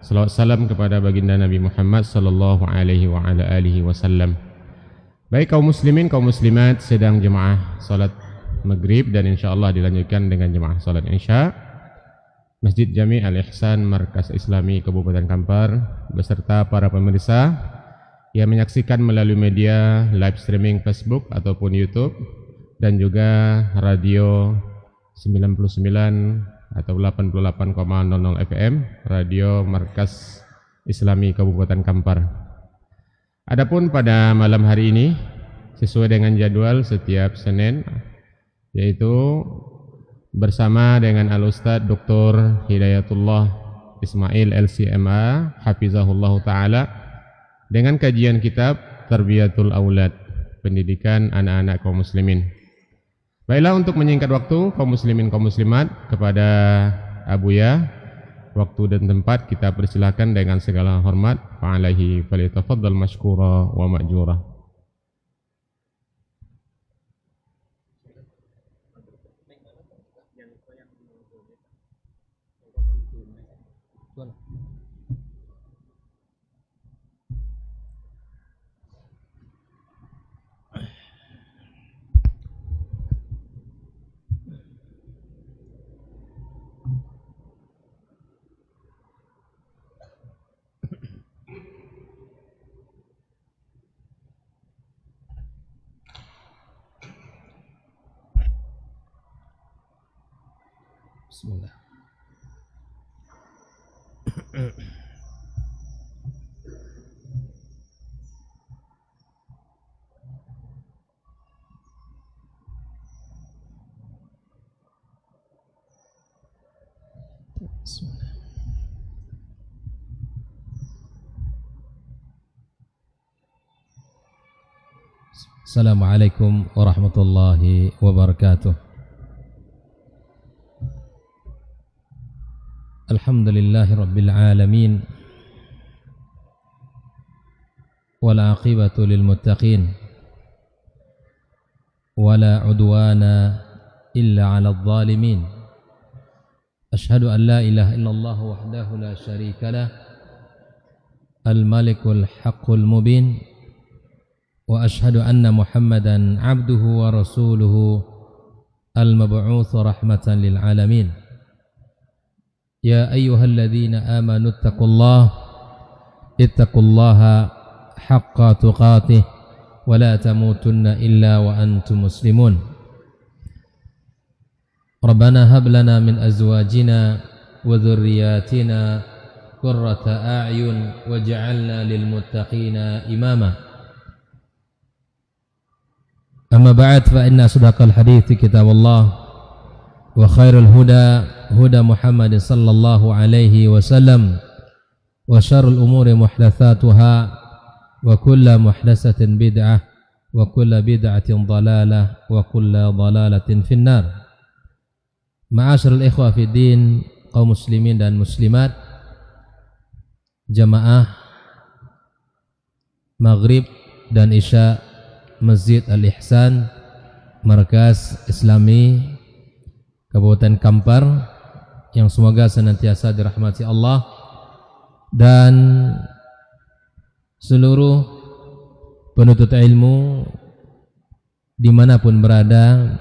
Salawat salam kepada baginda Nabi Muhammad sallallahu alaihi wa ala alihi wasallam. Baik kaum muslimin, kaum muslimat, sedang jemaah salat maghrib dan insyaallah dilanjutkan dengan jemaah salat isya. Masjid Jami Al-Ihsan Markas Islami Kabupaten Kampar beserta para pemirsa yang menyaksikan melalui media live streaming Facebook ataupun YouTube dan juga radio 99 atau 88,00 FM Radio Markas Islami Kabupaten Kampar. Adapun pada malam hari ini sesuai dengan jadwal setiap Senin, yaitu bersama dengan Al-Ustadz Dr. Hidayatullah Ismail LCMA Hafizahullah Ta'ala dengan kajian kitab Tarbiyatul Aulad, pendidikan anak-anak kaum muslimin. Baiklah, untuk menyingkat waktu kaum muslimin kaum muslimat, kepada Abuya waktu dan tempat kita persilakan dengan segala hormat. Fa'alaihi falyatafaddal mashkura wa ma'jura. Bismillah. Assalamualaikum warahmatullahi wabarakatuh. Alhamdulillahi rabbil alamin, wal aqibatu lil muttaqin, wala udwana illa 'alal zalimin. Ashhadu an la ilaha illallah wahdahu la syarika lah, al malikul haqqul mubin, wa ashhadu anna Muhammadan 'abduhu wa rasuluhu al mab'uts rahmatan lil alamin. Ya ayyuhalladzina amanu ittaqullaha haqqa tuqatih wa la tamutunna illa wa antum muslimun. Rabbana hab lana min azwajina wa dhurriyyatina qurrata a'yun waj'alna lil muttaqina imama. Amma ba'd, fa inna asdaqal hadithi kitabullah wa khairul huda huda Muhammad sallallahu alaihi wasallam wa syarrul umuri muhdatsatuha wa kullu muhdatsatin bid'ah wa kullu bid'atin dhalalah wa kullu dhalalatin finnar. Ma'asyiral ikhwah fid din, kaum muslimin dan muslimat, jamaah maghrib dan isya Masjid Al-Ihsan Markas Islami Kabupaten Kampar, yang semoga senantiasa dirahmati Allah dan seluruh penuntut ilmu dimanapun berada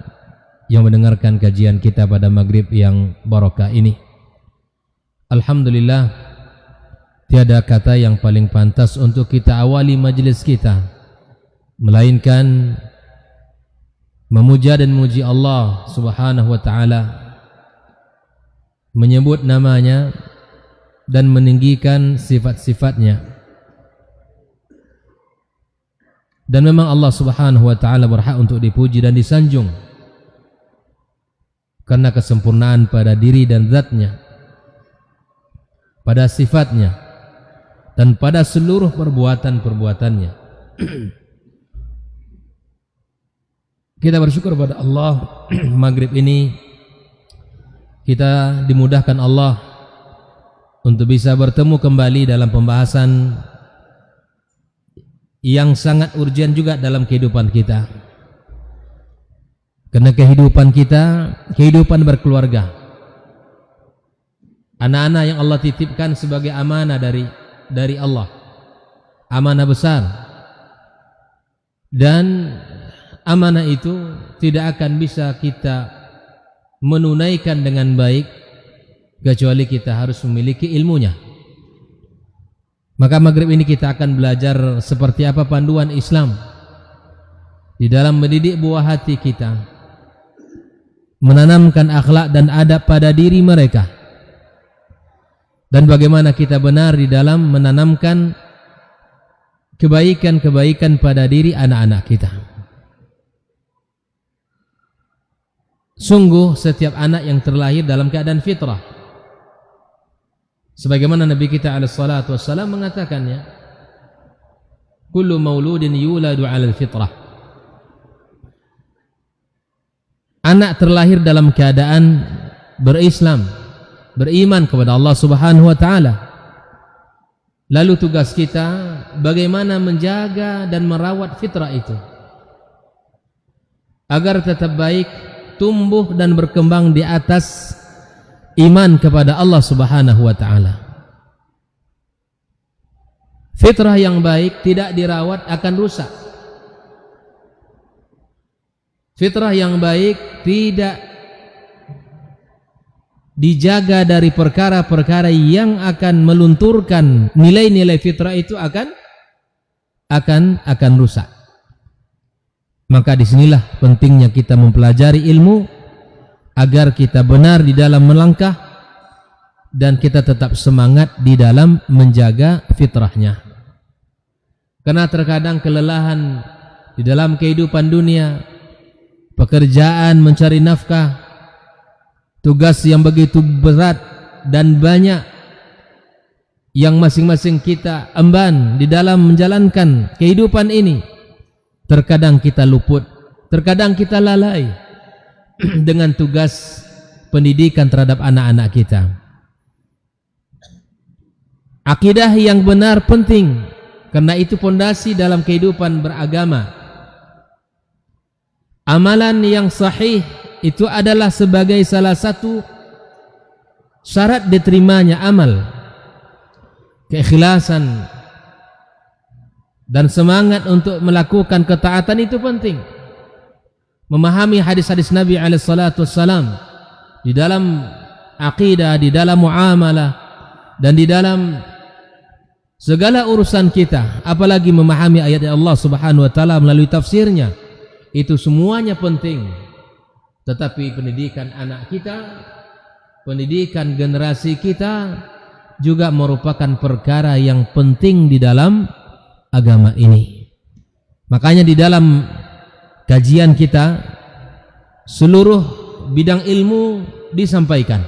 yang mendengarkan kajian kita pada maghrib yang barokah ini. Alhamdulillah, tiada kata yang paling pantas untuk kita awali majelis kita melainkan memuja dan memuji Allah Subhanahu wa ta'ala, menyebut namanya dan meninggikan sifat-sifatnya. Dan memang Allah Subhanahu wa ta'ala berhak untuk dipuji dan disanjung karena kesempurnaan pada diri dan zatnya, pada sifatnya, dan pada seluruh perbuatan-perbuatannya. Kita bersyukur pada Allah, maghrib ini kita dimudahkan Allah untuk bisa bertemu kembali dalam pembahasan yang sangat urgen juga dalam kehidupan kita. Karena kehidupan kita, kehidupan berkeluarga, Anak-anak yang Allah titipkan sebagai amanah dari Allah, amanah besar, dan amanah itu tidak akan bisa kita menunaikan dengan baik kecuali kita harus memiliki ilmunya. Maka maghrib ini kita akan belajar seperti apa panduan Islam di dalam mendidik buah hati kita, menanamkan akhlak dan adab pada diri mereka, dan bagaimana kita benar di dalam menanamkan kebaikan-kebaikan pada diri anak-anak kita. Sungguh setiap anak yang terlahir dalam keadaan fitrah, sebagaimana Nabi kita alaihi salatu wassalam mengatakannya, kullu mauludin yuladu 'alal fitrah. Anak terlahir dalam keadaan berislam, beriman kepada Allah Subhanahu wa taala. Lalu tugas kita bagaimana menjaga dan merawat fitrah itu agar tetap baik, tumbuh dan berkembang di atas iman kepada Allah Subhanahu wa taala. Fitrah yang baik tidak dirawat akan rusak. Fitrah yang baik tidak dijaga dari perkara-perkara yang akan melunturkan nilai-nilai fitrah itu akan rusak. Maka disinilah pentingnya kita mempelajari ilmu agar kita benar di dalam melangkah dan kita tetap semangat di dalam menjaga fitrahnya. Karena terkadang kelelahan di dalam kehidupan dunia, pekerjaan mencari nafkah, tugas yang begitu berat dan banyak yang masing-masing kita emban di dalam menjalankan kehidupan ini, terkadang kita luput, terkadang kita lalai dengan tugas pendidikan terhadap anak-anak kita. Akidah yang benar penting, karena itu pondasi dalam kehidupan beragama. Amalan yang sahih itu adalah sebagai salah satu syarat diterimanya amal. Keikhlasan dan semangat untuk melakukan ketaatan itu penting. Memahami hadis-hadis Nabi SAW di dalam akidah, di dalam muamalah, dan di dalam segala urusan kita, apalagi memahami ayat Allah Subhanahu wa taala melalui tafsirnya, itu semuanya penting. Tetapi pendidikan anak kita, pendidikan generasi kita juga merupakan perkara yang penting di dalam agama ini. Makanya di dalam kajian kita seluruh bidang ilmu disampaikan,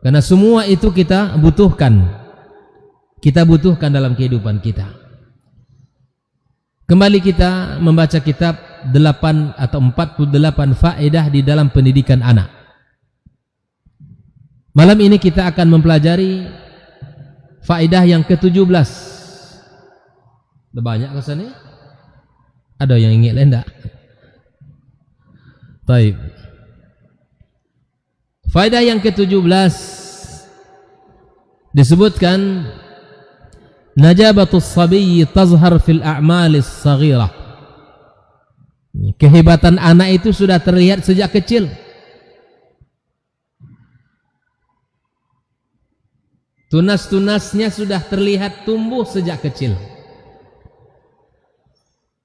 karena semua itu kita butuhkan dalam kehidupan kita. Kembali kita membaca kitab 8 atau 48 faedah di dalam pendidikan anak. Malam ini kita akan mempelajari faedah yang ke-17. Banyak kesana? Ada yang ingin enggak? Baik. Faedah yang ke-17 disebutkan najabatus sabiyyi tazhar fil a'malis saghirah. Kehebatan anak itu sudah terlihat sejak kecil. Tunas-tunasnya sudah terlihat tumbuh sejak kecil.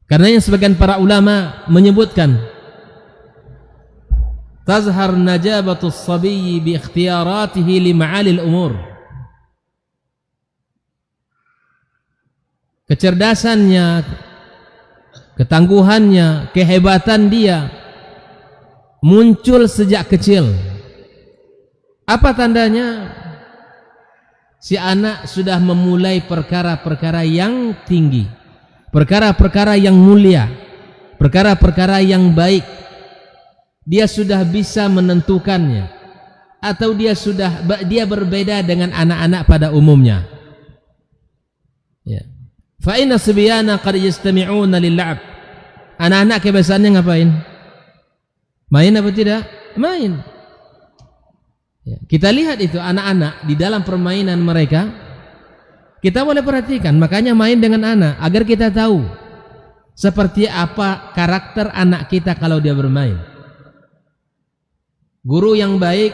Karenanya sebagian para ulama menyebutkan tazhar najabatus sabiyyi bi ikhtiyaratihi li ma'alil umur. Kecerdasannya, ketangguhannya, kehebatan dia muncul sejak kecil. Apa tandanya? Si anak sudah memulai perkara-perkara yang tinggi, perkara-perkara yang mulia, perkara-perkara yang baik. Dia sudah bisa menentukannya, atau dia berbeda dengan anak-anak pada umumnya. Ya. Fa inna sibyana qad yastami'una lil-la'b. Anak-anak kebiasaannya ngapain? Main apa tidak? Main. Ya, kita lihat itu anak-anak di dalam permainan mereka, kita boleh perhatikan, makanya main dengan anak agar kita tahu seperti apa karakter anak kita kalau dia bermain. Guru yang baik,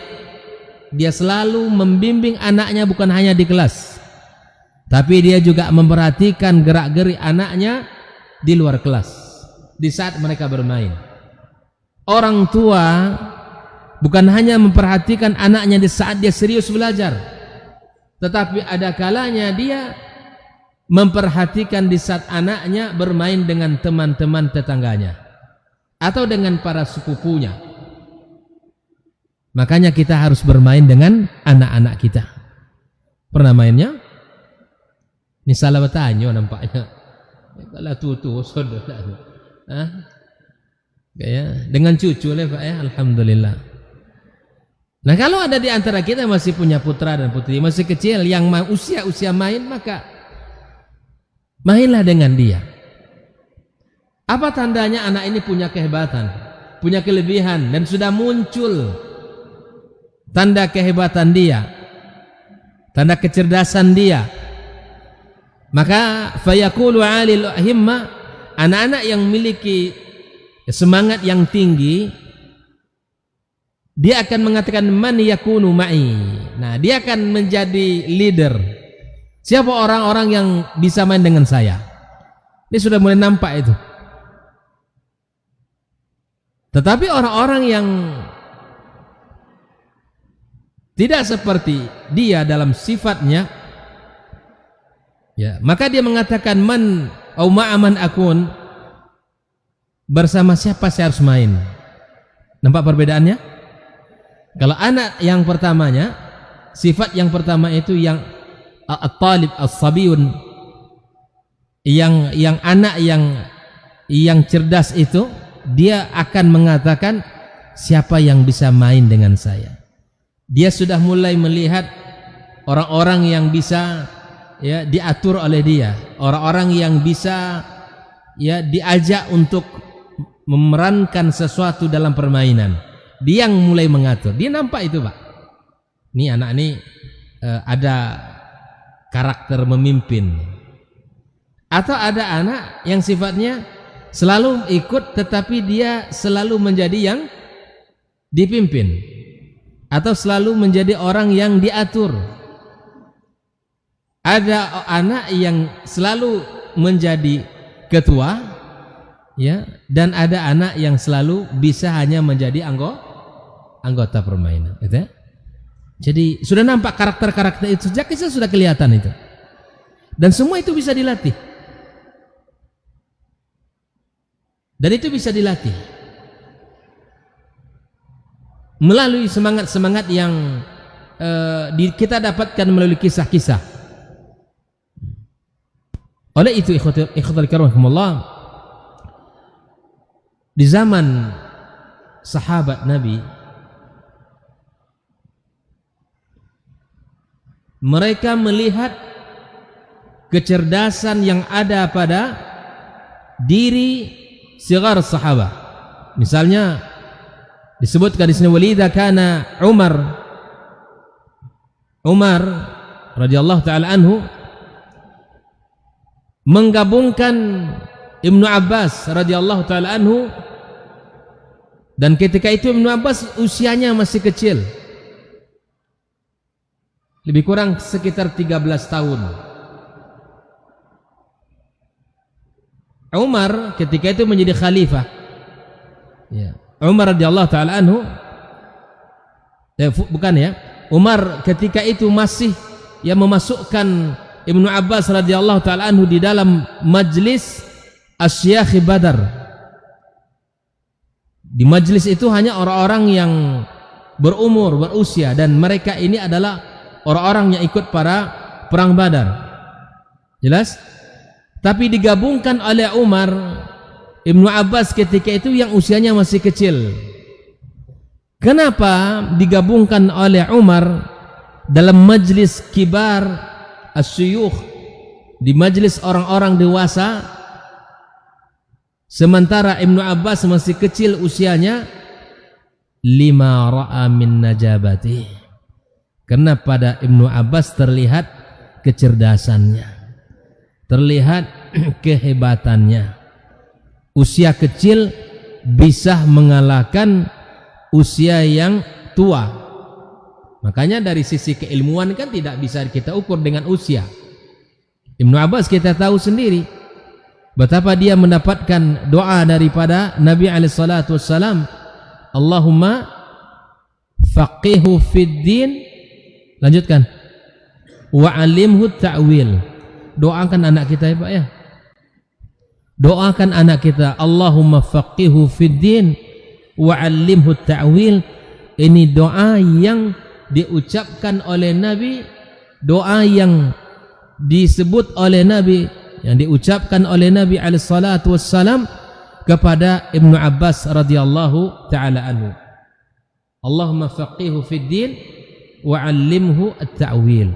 dia selalu membimbing anaknya bukan hanya di kelas, tapi dia juga memperhatikan gerak-gerik anaknya di luar kelas, di saat mereka bermain. Orang tua bukan hanya memperhatikan anaknya di saat dia serius belajar, tetapi ada kalanya dia memperhatikan di saat anaknya bermain dengan teman-teman tetangganya atau dengan para sepupunya. Makanya kita harus bermain dengan anak-anak kita. Pernah mainnya? Ini salah bertanya nampaknya. Kalau tutu saudara. Dengan cucu lah Pak ya, alhamdulillah. Nah, kalau ada di antara kita masih punya putra dan putri masih kecil yang usia main, maka mainlah dengan dia. Apa tandanya anak ini punya kehebatan, punya kelebihan, dan sudah muncul tanda kehebatan dia, tanda kecerdasan dia. Maka fayaqulu alil himma, anak-anak yang memiliki semangat yang tinggi, dia akan mengatakan man yakunu ma'i. Nah, dia akan menjadi leader. Siapa orang-orang yang bisa main dengan saya? Ini sudah mulai nampak itu. Tetapi orang-orang yang tidak seperti dia dalam sifatnya, ya, maka dia mengatakan man au ma'aman akun, bersama siapa saya harus main. Nampak perbedaannya? Kalau anak yang pertamanya, sifat yang pertama itu yang at-talib as-sabiyun, yang anak yang cerdas itu, dia akan mengatakan siapa yang bisa main dengan saya. Dia sudah mulai melihat orang-orang yang bisa ya diatur oleh dia, orang-orang yang bisa ya diajak untuk memerankan sesuatu dalam permainan. Dia yang mulai mengatur. Dia nampak itu Pak. Ini anak ini ada karakter memimpin. Atau ada anak yang sifatnya selalu ikut tetapi dia selalu menjadi yang dipimpin, atau selalu menjadi orang yang diatur. Ada anak yang selalu menjadi ketua, ya, dan ada anak yang selalu bisa hanya menjadi anggota permainan, gitu ya? Jadi sudah nampak karakter-karakter itu sejak kecil, sudah kelihatan itu, dan semua itu bisa dilatih, dan itu bisa dilatih melalui semangat-semangat yang kita dapatkan melalui kisah-kisah. Oleh itu ikhwatul kiram, di zaman sahabat Nabi, mereka melihat kecerdasan yang ada pada diri sigar sahabat. Misalnya disebutkan di sini, walidha kana Umar radhiyallahu taala anhu menggabungkan Ibnu Abbas radhiyallahu taala anhu, dan ketika itu Ibnu Abbas usianya masih kecil, lebih kurang sekitar 13 tahun. Umar ketika itu menjadi khalifah, ya. Umar radhiyallahu taala anhu, Umar ketika itu masih yang memasukkan Ibnu Abbas radhiyallahu taala anhu di dalam majlis Asy-Syaikh Badar. Di majlis itu hanya orang-orang yang berumur, berusia, dan mereka ini adalah orang-orang yang ikut para perang Badar. Jelas? Tapi digabungkan oleh Umar, Ibnu Abbas ketika itu yang usianya masih kecil. Kenapa digabungkan oleh Umar dalam majlis kibar as-syuyukh, di majlis orang-orang dewasa, sementara Ibnu Abbas masih kecil usianya? Lima ra'a min najabati, Karena pada Ibnu Abbas terlihat kecerdasannya, terlihat kehebatannya. Usia kecil bisa mengalahkan usia yang tua. Makanya dari sisi keilmuan kan tidak bisa kita ukur dengan usia. Ibnu Abbas kita tahu sendiri betapa dia mendapatkan doa daripada Nabi alaihissalatu wassalam, Allahumma faqihu fid din. Lanjutkan. Wa alimhu ta'wil. Doakan anak kita ya Pak ya. Doakan anak kita, Allahumma faqihu fid din wa alimhu ta'wil. Ini doa yang diucapkan oleh Nabi, doa yang disebut oleh Nabi, yang diucapkan oleh Nabi alaihi salatu wassalam kepada Ibnu Abbas radhiyallahu taala anhu. Allahumma faqihu fid din wa 'allimhu at-ta'wil.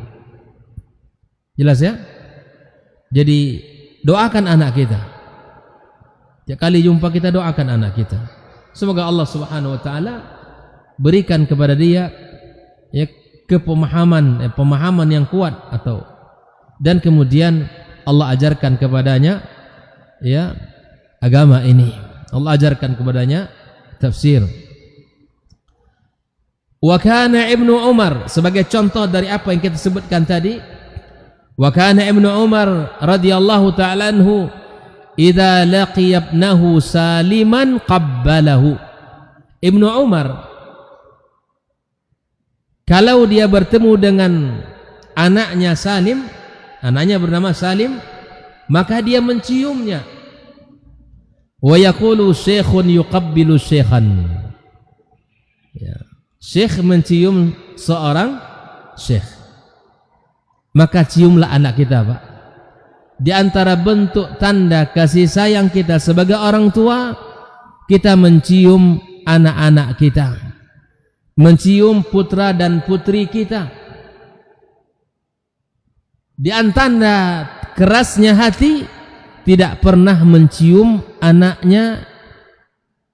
Jelas ya? Jadi doakan anak kita. Setiap kali jumpa kita doakan anak kita. Semoga Allah Subhanahu wa taala berikan kepada dia ya pemahaman yang kuat dan kemudian Allah ajarkan kepadanya ya agama ini. Allah ajarkan kepadanya tafsir. Wa kana Ibnu Umar, sebagai contoh dari apa yang kita sebutkan tadi, wa kana Ibnu Umar radhiyallahu ta'ala anhu idza laqiya ibnahu saliman qabbalahu. Ibnu Umar kalau dia bertemu dengan anaknya Salim, anaknya bernama Salim, maka dia menciumnya. Wa yaqulu syekhun yuqabbilu syekhan. Ya. Syekh mencium seorang syekh. Maka ciumlah anak kita Pak. Di antara bentuk tanda kasih sayang kita sebagai orang tua, kita mencium anak-anak kita, mencium putra dan putri kita. Di antara kerasnya hati, tidak pernah mencium anaknya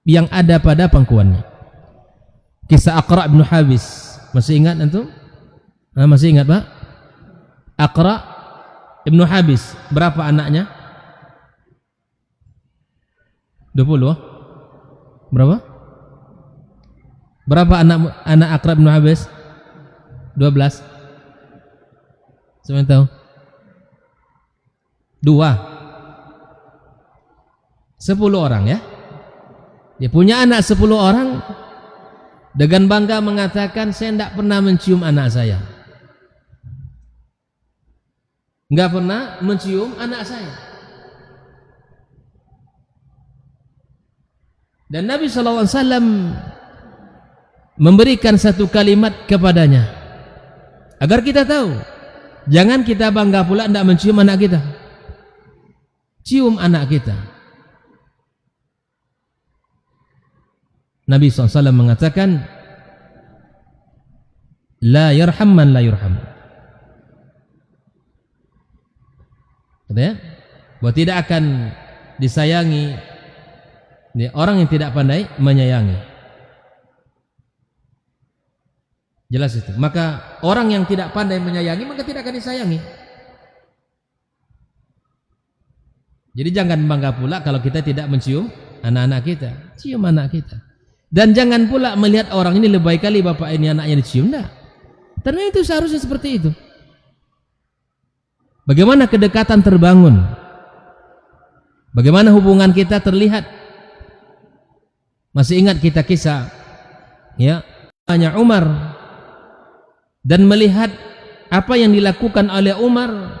yang ada pada pangkuannya. Kisah Aqra bin Habis, masih ingat antum? Masih ingat Pak? Aqra bin Habis, berapa anaknya? 20. Berapa? Berapa anak Aqra bin Habis? 12. Siapa yang tahu? 10 orang ya. Dia punya anak 10 orang. Dengan bangga mengatakan, saya tidak pernah mencium anak saya. Enggak pernah mencium anak saya. Dan Nabi SAW memberikan satu kalimat kepadanya agar kita tahu, jangan kita bangga pula tidak mencium anak kita. Cium anak kita. Nabi SAW mengatakan, la yarham man la yurham. Katanya, bahwa tidak akan disayangi orang yang tidak pandai menyayangi. Jelas itu. Maka orang yang tidak pandai menyayangi, maka tidak akan disayangi. Jadi jangan bangga pula kalau kita tidak mencium anak-anak kita. Cium anak kita. Dan jangan pula melihat orang ini lebay kali bapak ini anaknya dicium. Enggak. Karena itu seharusnya seperti itu. Bagaimana kedekatan terbangun? Bagaimana hubungan kita terlihat? Masih ingat kita kisah ya, hanya Umar, dan melihat apa yang dilakukan oleh Umar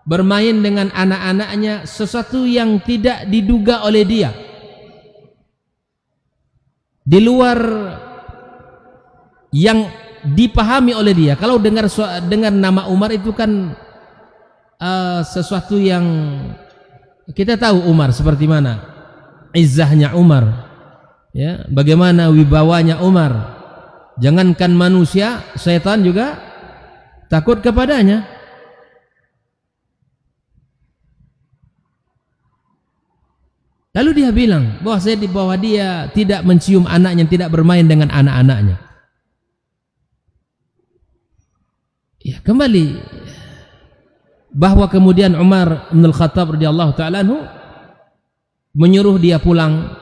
bermain dengan anak-anaknya, sesuatu yang tidak diduga oleh dia, di luar yang dipahami oleh dia. Kalau dengar nama Umar itu kan sesuatu yang kita tahu Umar seperti mana izzahnya Umar ya, bagaimana wibawanya Umar. Jangankan manusia, setan juga takut kepadanya. Lalu dia bilang bahwa dia tidak mencium anaknya, tidak bermain dengan anak-anaknya. Ya, kembali bahwa kemudian Umar bin Al-Khattab radhiyallahu taala anhu menyuruh dia pulang,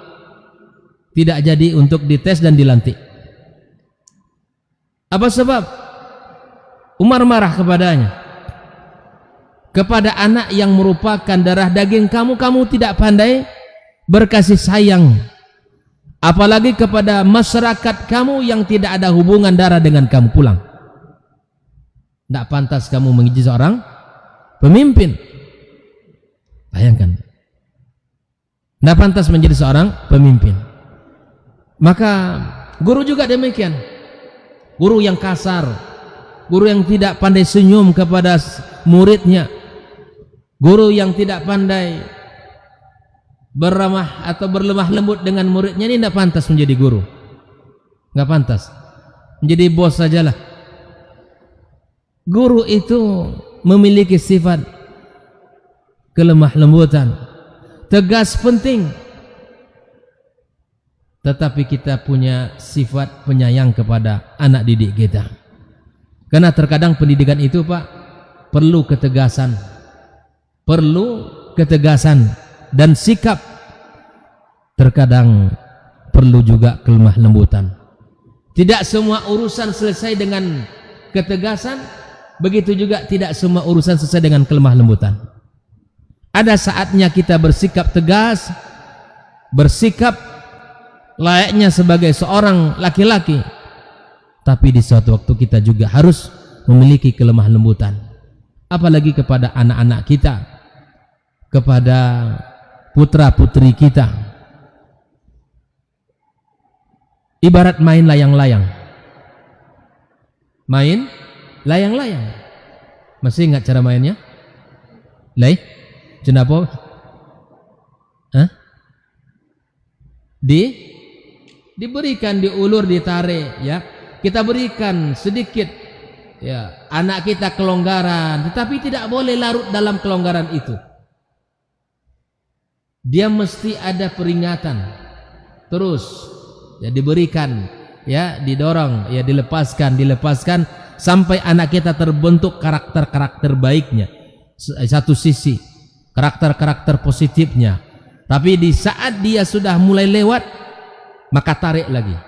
tidak jadi untuk dites dan dilantik. Apa sebab? Umar marah kepadanya. Kepada anak yang merupakan darah daging kamu, kamu tidak pandai berkasih sayang. Apalagi kepada masyarakat kamu yang tidak ada hubungan darah dengan kamu, pulang. Tidak pantas kamu menjadi seorang pemimpin. Bayangkan. Tidak pantas menjadi seorang pemimpin. Maka guru juga demikian. Guru yang kasar, guru yang tidak pandai senyum kepada muridnya, guru yang tidak pandai berramah atau berlemah lembut dengan muridnya, ini tidak pantas menjadi guru. Tidak pantas. Menjadi bos sajalah. Guru itu memiliki sifat kelemah lembutan, tegas penting, tetapi kita punya sifat penyayang kepada anak didik kita. Karena terkadang pendidikan itu, Pak, perlu ketegasan, dan sikap. Terkadang perlu juga kelemah lembutan. Tidak semua urusan selesai dengan ketegasan. Begitu juga tidak semua urusan selesai dengan kelemah lembutan. Ada saatnya kita bersikap tegas, bersikap layaknya sebagai seorang laki-laki, tapi di suatu waktu kita juga harus memiliki kelemah lembutan. Apalagi kepada anak-anak kita, kepada putra-putri kita. Ibarat main layang-layang. Main layang-layang. Masih ingat cara mainnya? Kenapa? Diberikan, diulur, ditarik, ya. Kita berikan sedikit, ya, anak kita kelonggaran, tetapi tidak boleh larut dalam kelonggaran itu. Dia mesti ada peringatan. Terus, ya, diberikan, ya, didorong, ya, dilepaskan sampai anak kita terbentuk karakter-karakter baiknya. Satu sisi karakter-karakter positifnya. Tapi di saat dia sudah mulai lewat, maka tarik lagi.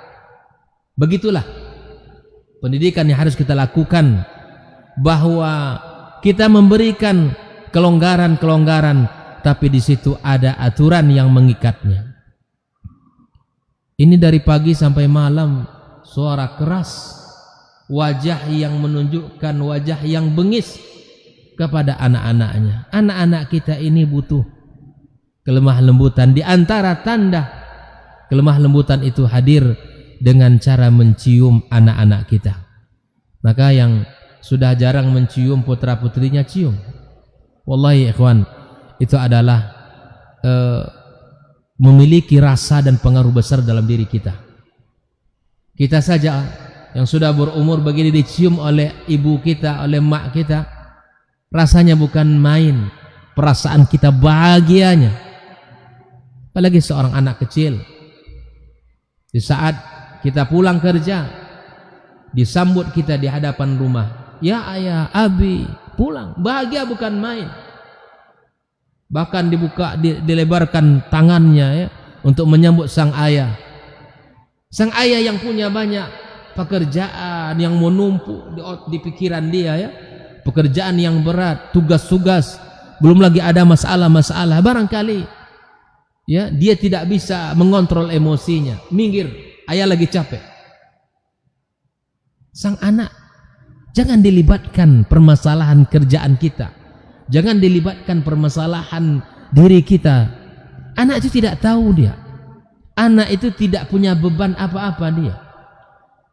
Begitulah pendidikan yang harus kita lakukan, bahwa kita memberikan kelonggaran-kelonggaran, tapi di situ ada aturan yang mengikatnya. Ini dari pagi sampai malam, suara keras, wajah yang menunjukkan wajah yang bengis kepada anak-anaknya. Anak-anak kita ini butuh kelemah lembutan. Di antara tanda kelemah lembutan itu hadir dengan cara mencium anak-anak kita. Maka yang sudah jarang mencium putra putrinya, cium. Wallahi ikhwan, itu adalah memiliki rasa dan pengaruh besar dalam diri kita. Kita saja yang sudah berumur begini dicium oleh ibu kita, oleh mak kita, rasanya bukan main. Perasaan kita bahagianya. Apalagi seorang anak kecil, di saat kita pulang kerja, disambut kita di hadapan rumah, ya ayah, abi, pulang, bahagia bukan main. Bahkan dilebarkan tangannya, ya, untuk menyambut sang ayah. Sang ayah yang punya banyak pekerjaan yang menumpuk di pikiran dia, ya, pekerjaan yang berat, tugas-tugas, belum lagi ada masalah-masalah. Barangkali, ya, dia tidak bisa mengontrol emosinya, minggir, ayah lagi capek. Sang anak, jangan dilibatkan permasalahan kerjaan kita, jangan dilibatkan permasalahan diri kita. Anak itu tidak tahu dia, anak itu tidak punya beban apa-apa dia.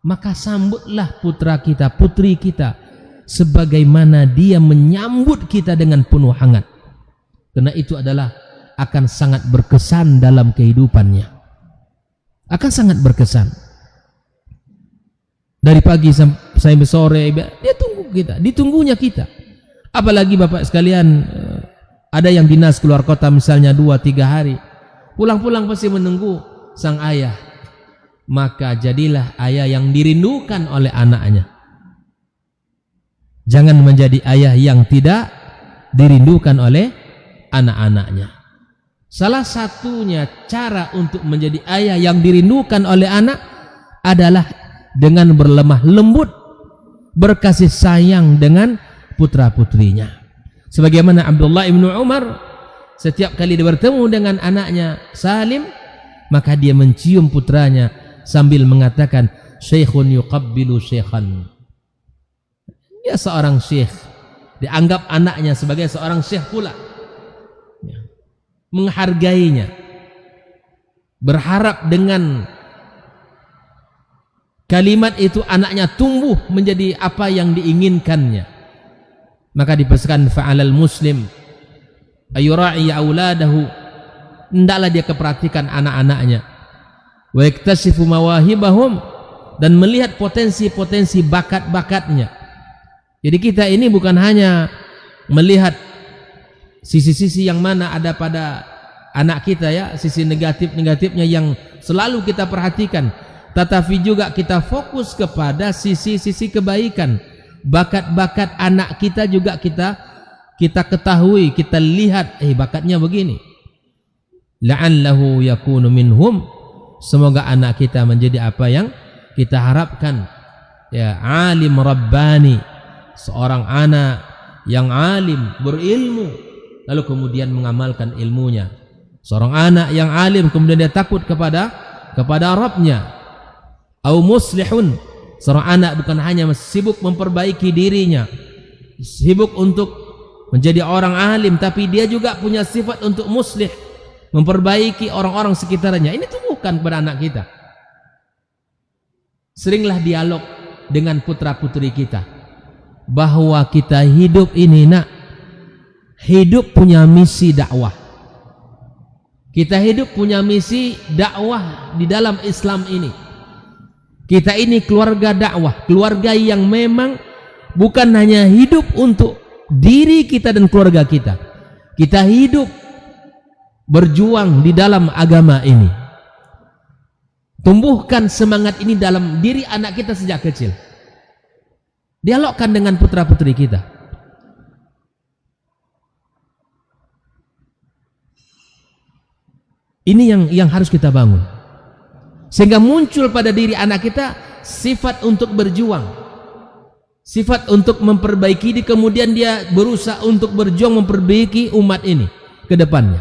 Maka sambutlah putra kita, putri kita, sebagaimana dia menyambut kita dengan penuh hangat. Karena itu adalah akan sangat berkesan dalam kehidupannya. Akan sangat berkesan. Dari pagi sampai sore, dia tunggu kita, ditunggunya kita. Apalagi Bapak sekalian, ada yang dinas keluar kota misalnya 2-3 hari, pulang-pulang pasti menunggu sang ayah. Maka jadilah ayah yang dirindukan oleh anaknya. Jangan menjadi ayah yang tidak dirindukan oleh anak-anaknya. Salah satunya cara untuk menjadi ayah yang dirindukan oleh anak adalah dengan berlemah lembut, berkasih sayang dengan putra-putrinya. Sebagaimana Abdullah ibnu Umar, setiap kali dia bertemu dengan anaknya Salim, maka dia mencium putranya sambil mengatakan, "Syekhun yuqabbilu syekhan." Dia seorang syekh, dianggap anaknya sebagai seorang syekh pula, menghargainya, berharap dengan kalimat itu anaknya tumbuh menjadi apa yang diinginkannya. Maka dipesankan, fa'alal muslim ayura'i auladahu, hendaklah dia keperhatikan anak-anaknya, wa yaktasifu mawahibahum, dan melihat potensi-potensi bakat-bakatnya. Jadi kita ini bukan hanya melihat sisi-sisi yang mana ada pada anak kita, ya, sisi negatif-negatifnya yang selalu kita perhatikan, tetapi juga kita fokus kepada sisi-sisi kebaikan. Bakat-bakat anak kita juga kita ketahui, kita lihat, bakatnya begini. La'allahu yakunu minhum, semoga anak kita menjadi apa yang kita harapkan, ya, alim rabbani, seorang anak yang alim, berilmu, lalu kemudian mengamalkan ilmunya. Seorang anak yang alim kemudian dia takut kepada Rabbnya. Au muslihun, seorang anak bukan hanya sibuk memperbaiki dirinya, sibuk untuk menjadi orang alim, tapi dia juga punya sifat untuk muslih, memperbaiki orang-orang sekitarnya. Ini tumbuhkan kepada anak kita. Seringlah dialog dengan putra-putri kita, bahwa kita hidup ini, hidup punya misi dakwah. Kita hidup punya misi dakwah di dalam Islam ini. Kita ini keluarga dakwah, keluarga yang memang bukan hanya hidup untuk diri kita dan keluarga kita. Kita hidup berjuang di dalam agama ini. Tumbuhkan semangat ini dalam diri anak kita sejak kecil. Dialogkan dengan putra-putri kita. Ini yang harus kita bangun, sehingga muncul pada diri anak kita sifat untuk berjuang, sifat untuk memperbaiki diri, kemudian dia berusaha untuk berjuang memperbaiki umat ini ke depannya.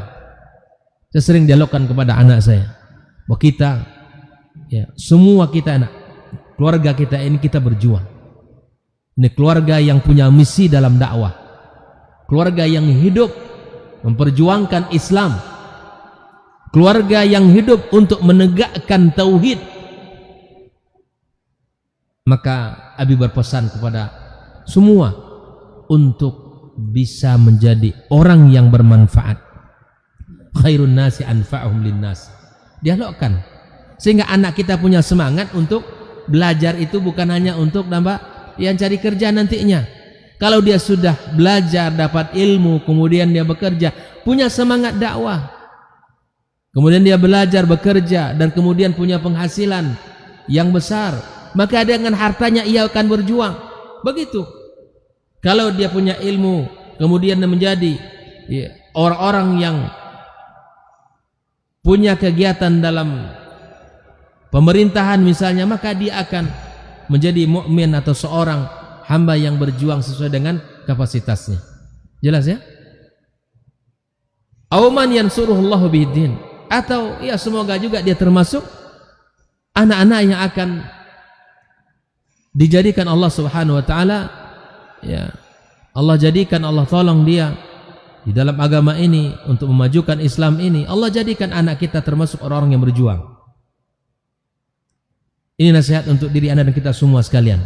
Saya sering dialogkan kepada anak saya bahwa kita, ya, semua kita anak keluarga kita ini kita berjuang. Ini keluarga yang punya misi dalam dakwah, keluarga yang hidup memperjuangkan Islam, keluarga yang hidup untuk menegakkan tauhid. Maka Abi berpesan kepada semua untuk bisa menjadi orang yang bermanfaat. Khairun nasi anfa'uhum linnas. Dialogkan sehingga anak kita punya semangat untuk belajar, itu bukan hanya untuk nambah yang cari kerja nantinya. Kalau dia sudah belajar, dapat ilmu, kemudian dia bekerja, punya semangat dakwah, kemudian dia belajar, bekerja, dan kemudian punya penghasilan yang besar, maka dengan hartanya ia akan berjuang. Begitu. Kalau dia punya ilmu, kemudian menjadi, ya, orang-orang yang punya kegiatan dalam pemerintahan misalnya, maka dia akan menjadi mukmin atau seorang hamba yang berjuang sesuai dengan kapasitasnya. Jelas, ya? Auman yansuruhullahu bihiddin, atau ya semoga juga dia termasuk anak-anak yang akan dijadikan Allah Subhanahu wa taala, ya, Allah jadikan, Allah tolong dia di dalam agama ini untuk memajukan Islam ini. Allah jadikan anak kita termasuk orang-orang yang berjuang. Ini nasihat untuk diri Anda dan kita semua sekalian.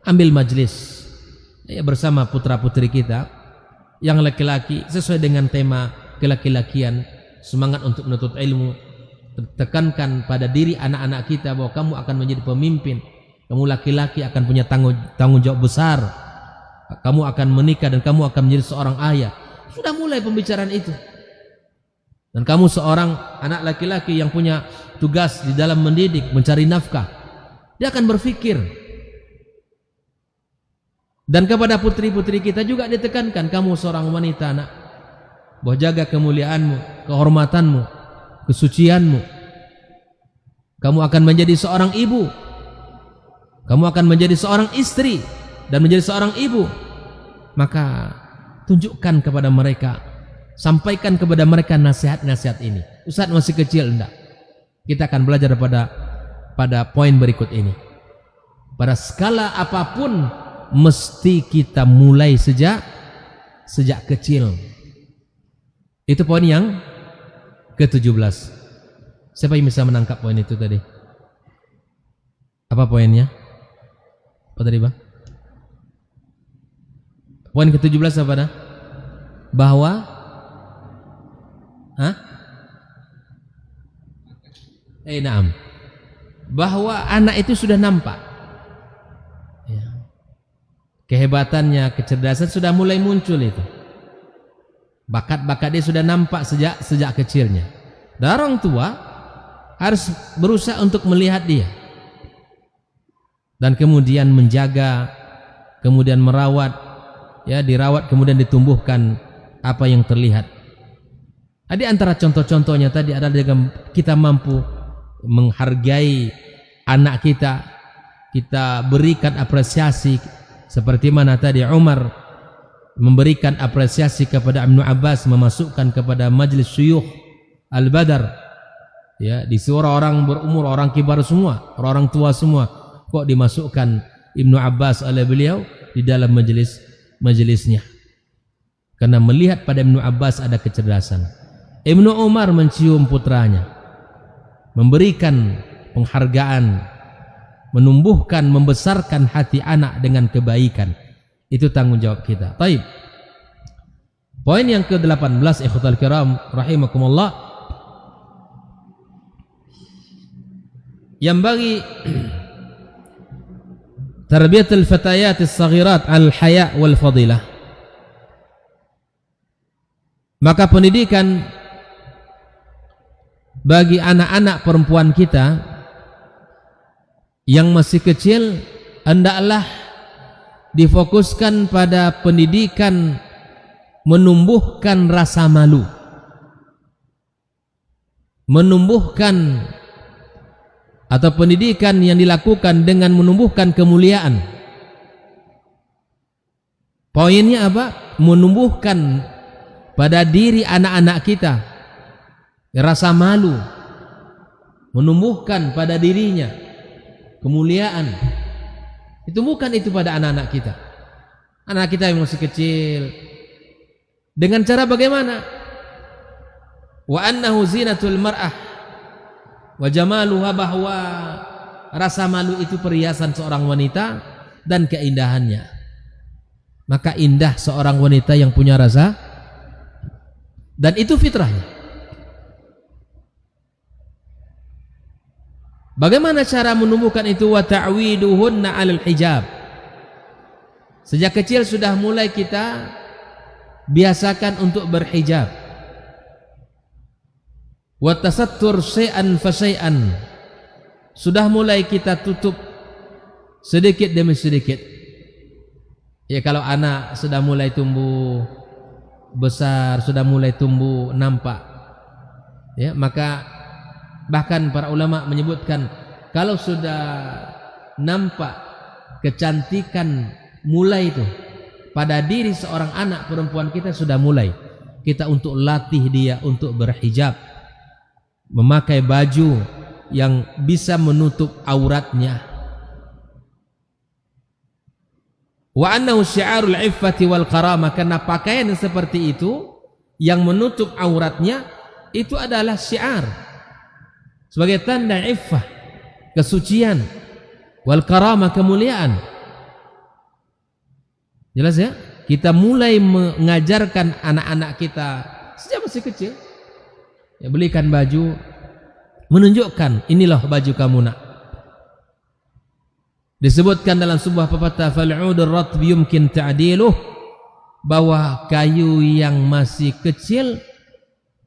Ambil majlis, ya, bersama putra-putri kita yang laki-laki sesuai dengan tema kelaki-lakian, semangat untuk menuntut ilmu. Tekankan pada diri anak-anak kita bahwa kamu akan menjadi pemimpin, kamu laki-laki akan punya tanggung jawab besar, kamu akan menikah dan kamu akan menjadi seorang ayah. Sudah mulai pembicaraan itu. Dan kamu seorang anak laki-laki yang punya tugas di dalam mendidik, mencari nafkah. Dia akan berpikir, Dan kepada putri-putri kita juga ditekankan, kamu seorang wanita nak, bahwa jaga kemuliaanmu, kehormatanmu, kesucianmu. Kamu akan menjadi seorang ibu, kamu akan menjadi seorang istri dan menjadi seorang ibu. Maka tunjukkan kepada mereka, sampaikan kepada mereka nasihat-nasihat ini. Ustaz masih kecil, enggak. Kita akan belajar pada poin berikut ini. Pada skala apapun mesti kita mulai sejak kecil. Itu poin yang ke-17. Siapa yang bisa menangkap poin itu tadi? Apa poinnya? Apa tadi, Bang? Poin ke-17 apa dah? Bahwa naam. Bahwa anak itu sudah nampak. Ya. Kehebatannya, kecerdasan sudah mulai muncul itu. Bakat-bakat dia sudah nampak sejak kecilnya. Dan orang tua harus berusaha untuk melihat dia. Dan kemudian menjaga, kemudian merawat, ya, dirawat kemudian ditumbuhkan apa yang terlihat. Di antara contoh-contohnya tadi adalah kita mampu menghargai anak kita, kita berikan apresiasi seperti mana tadi Umar memberikan apresiasi kepada Ibnu Abbas, memasukkan kepada majlis syuyukh Al-Badar, ya, di surah orang berumur, orang kibar semua, orang tua semua, kok dimasukkan Ibnu Abbas oleh beliau di dalam majelisnya, karena melihat pada Ibnu Abbas ada kecerdasan. Ibnu Umar mencium putranya, memberikan penghargaan, menumbuhkan, membesarkan hati anak dengan kebaikan. Itu tanggung jawab kita. Taib. Poin yang ke-18, ikhwatal kiram rahimakumullah, yang bagi tarbiyatul fatayat as-saghirat al-haya wal fadilah. Maka pendidikan bagi anak-anak perempuan kita yang masih kecil hendaklah difokuskan pada pendidikan menumbuhkan rasa malu, menumbuhkan atau pendidikan yang dilakukan dengan menumbuhkan kemuliaan. Poinnya apa? Menumbuhkan pada diri anak-anak kita rasa malu, menumbuhkan pada dirinya kemuliaan. Ditumbuhkan itu pada anak-anak kita. Anak kita yang masih kecil. Dengan cara bagaimana? Wa annahu zinatul mar'ah wa jamaluha, bahwa rasa malu itu perhiasan seorang wanita dan keindahannya. Maka indah seorang wanita yang punya rasa, dan itu fitrahnya. Bagaimana cara menumbuhkan itu? Wa ta'widuhunna 'alal hijab. Sejak kecil sudah mulai kita biasakan untuk berhijab. Wa tasattur syai'an fa syai'an. Sudah mulai kita tutup sedikit demi sedikit. Ya, kalau anak sudah mulai tumbuh besar, sudah mulai tumbuh nampak, ya, maka bahkan para ulama menyebutkan kalau sudah nampak kecantikan mulai itu pada diri seorang anak perempuan kita, sudah mulai kita untuk latih dia untuk berhijab, memakai baju yang bisa menutup auratnya. Wa annahu syi'arul iffati wal karamah, karena pakaian yang seperti itu yang menutup auratnya itu adalah syiar, sebagai tanda iffah, kesucian, wal karamah, kemuliaan. Jelas ya? Kita mulai mengajarkan anak-anak kita sejak masih kecil, ya, belikan baju, menunjukkan inilah baju kamu nak. Disebutkan dalam sebuah pepatah, fal'udur ratb yumkin ta'diluh, bahwa kayu yang masih kecil